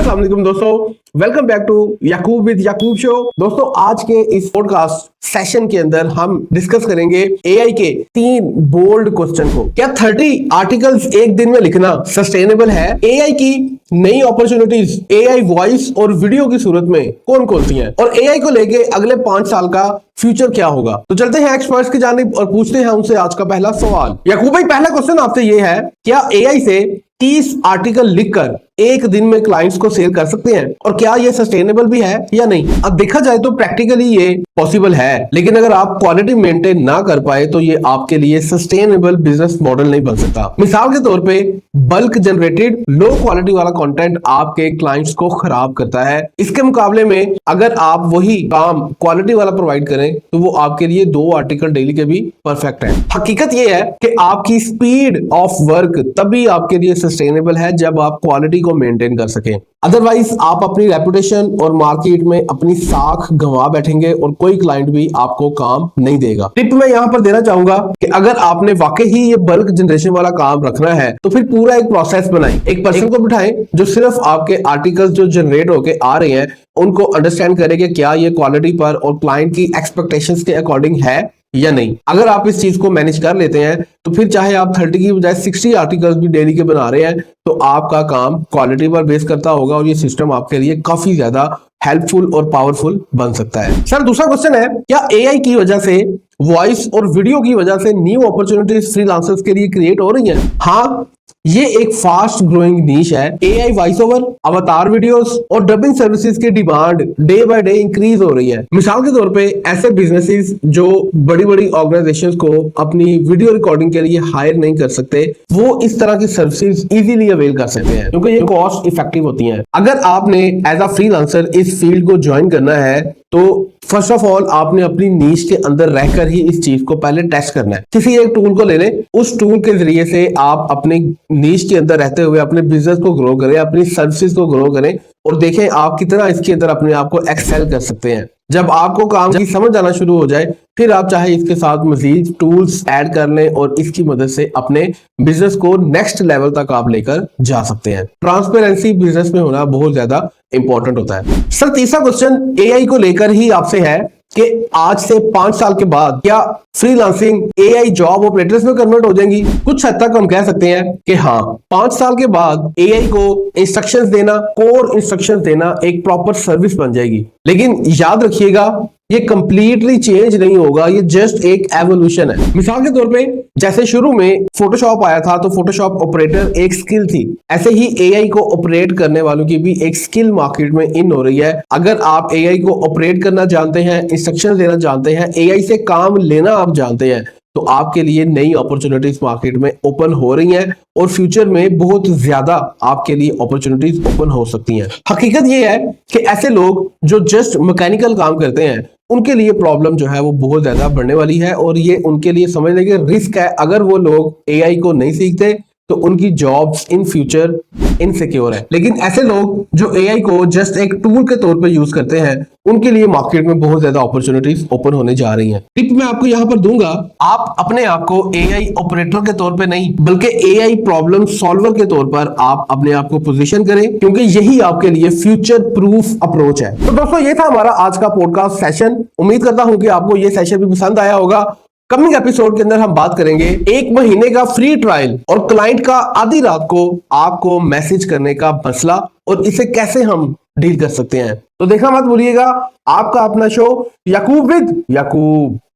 अस्सलाम वालेकुम दोस्तों, welcome back to Yakub with Yakub show. दोस्तों आज के इस पॉडकास्ट सेशन के अंदर हम डिस्कस करेंगे एआई के 3 बोल्ड क्वेश्चन को। क्या 30 आर्टिकल्स एक दिन में लिखना सस्टेनेबल है? एआई की नई अपॉर्चुनिटीज एआई वॉइस और वीडियो की सूरत में कौन कौन सी हैं और एआई को लेके अगले 5 साल का फ्यूचर क्या होगा? तो चलते हैं एक्सपर्ट्स की जानिब और पूछते हैं उनसे आज का पहला सवाल। याकूब भाई, पहला क्वेश्चन आपसे ये है, क्या एआई से 30 आर्टिकल लिखकर एक दिन में क्लाइंट्स को सेल कर सकते हैं और क्या ये सस्टेनेबल भी है या नहीं? अब देखा जाए तो प्रैक्टिकली ये पॉसिबल है, लेकिन अगर आप क्वालिटी मेंटेन ना कर पाए तो ये आपके लिए सस्टेनेबल बिजनेस मॉडल नहीं बन सकता। मिसाल के तौर पे बल्क जनरेटेड लो क्वालिटी वाला कंटेंट आपके क्लाइंट्स को खराब करता है। इसके मुकाबले में अगर आप वही काम क्वालिटी वाला प्रोवाइड करें तो वो आपके लिए 2 आर्टिकल डेली के भी परफेक्ट है। हकीकत ये है कि आपकी स्पीड ऑफ वर्क तभी आपके लिए सस्टेनेबल है जब आप क्वालिटी को मेंटेन कर सकें। अदरवाइज आप अपनी रेपुटेशन और मार्केट में अपनी साख गंवा बैठेंगे और कोई क्लाइंट भी आपको काम नहीं देगा। टिप मैं यहां पर देना चाहूंगा कि अगर आपने वाकई ही ये बल्क जनरेशन वाला काम रखना है तो फिर पूरा एक प्रोसेस बनाएं, एक पर्सन को बिठाएं जो सिर्फ आपके आर्टिकल्स जो जनरेट होके आ रहे हैं उनको अंडरस्टैंड करे कि क्या ये क्वालिटी पर और क्लाइंट की एक्सपेक्टेशंस के अकॉर्डिंग है या नहीं। अगर आप इस चीज को मैनेज कर लेते हैं तो फिर चाहे आप 30 की बजाय 60 आर्टिकल्स भी डेली के बना रहे हैं तो आपका काम क्वालिटी पर बेस करता होगा और ये सिस्टम आपके लिए काफी ज्यादा हेल्पफुल और पावरफुल बन सकता है। सर दूसरा क्वेश्चन है, क्या एआई की वजह से वॉइस और वीडियो की वजह से न्यू अपॉर्चुनिटीज फ्रीलांसर्स के लिए क्रिएट हो रही हैं? हाँ, ये एक फास्ट ग्रोइंग नीश है। एआई वॉइस ओवर, अवतार वीडियोस और डबिंग सर्विसेज की demand day by day increase हो रही है। मिसाल के तौर पे ऐसे बिजनेसेस जो बड़ी बड़ी ऑर्गेनाइजेशंस को अपनी वीडियो रिकॉर्डिंग के लिए हायर नहीं कर सकते, वो इस तरह की सर्विसेज इजीली अवेल कर सकते हैं क्योंकि ये कॉस्ट इफेक्टिव होती हैं। अगर आपने एज अ फ्रीलांसर इस फील्ड को ज्वाइन करना है तो फर्स्ट ऑफ ऑल आपने अपनी नीश के अंदर रहकर ही इस चीज को पहले टेस्ट करना है। किसी एक टूल को ले लें, उस टूल के जरिए से आप अपनी नीश के अंदर रहते हुए अपने बिजनेस को ग्रो करें, अपनी सर्विसेज को ग्रो करें और देखें आप कितना इसके अंदर अपने आप को एक्सेल कर सकते हैं। जब आपको काम की समझ आना शुरू हो जाए फिर आप चाहे इसके साथ मजीद टूल्स ऐड कर लें और इसकी मदद से अपने बिजनेस को नेक्स्ट लेवल तक आप लेकर जा सकते हैं। ट्रांसपेरेंसी बिजनेस में होना बहुत ज्यादा इंपॉर्टेंट होता है। सर तीसरा क्वेश्चन एआई को लेकर ही आपसे है कि आज से 5 साल के बाद क्या फ्रीलांसिंग एआई जॉब ऑपरेटर्स में कन्वर्ट हो जाएंगी? कुछ हद तक हम कह सकते हैं कि हाँ, 5 साल के बाद एआई को इंस्ट्रक्शंस देना, कोर इंस्ट्रक्शंस देना एक प्रॉपर सर्विस बन जाएगी। लेकिन याद रखिएगा ये कंप्लीटली चेंज नहीं होगा, ये जस्ट एक एवोल्यूशन है। मिसाल के तौर पे जैसे शुरू में फोटोशॉप आया था तो फोटोशॉप ऑपरेटर एक स्किल थी, ऐसे ही एआई को ऑपरेट करने वालों की भी एक स्किल मार्केट में इन हो रही है। अगर आप एआई को ऑपरेट करना जानते हैं, इंस्ट्रक्शन देना जानते हैं, एआई से काम लेना आप जानते हैं तो आपके लिए नई अपॉर्चुनिटीज मार्केट में ओपन हो रही हैं और फ्यूचर में बहुत ज्यादा आपके लिए अपॉर्चुनिटीज ओपन हो सकती हैं। हकीकत ये है कि ऐसे लोग जो जस्ट मैकेनिकल काम करते हैं उनके लिए प्रॉब्लम जो है वो बहुत ज्यादा बढ़ने वाली है और ये उनके लिए समझने के रिस्क है। अगर वो लोग एआई को नहीं सीखते तो उनकी जॉब्स इन फ्यूचर इनसिक्योर है। लेकिन ऐसे लोग जो एआई को जस्ट एक टूल के तौर पे यूज करते हैं उनके लिए मार्केट में बहुत ज्यादा अपॉर्चुनिटीज ओपन होने जा रही हैं। टिप मैं आपको यहां पर दूंगा, आप अपने आप को एआई ऑपरेटर के तौर पे नहीं बल्कि एआई प्रॉब्लम सॉल्वर के तौर पर आप अपने आप को पोजीशन करें क्योंकि यही आपके लिए फ्यूचर प्रूफ अप्रोच है। तो दोस्तों ये था हमारा आज का पॉडकास्ट सेशन। उम्मीद करता हूं कि आपको ये सेशन भी पसंद आया होगा। कमिंग एपिसोड के अंदर हम बात करेंगे 1 महीने का फ्री ट्रायल और क्लाइंट का आधी रात को आपको मैसेज करने का मसला और इसे कैसे हम डील कर सकते हैं। तो देखना मत भूलिएगा, आपका अपना शो याकूब विद याकूब।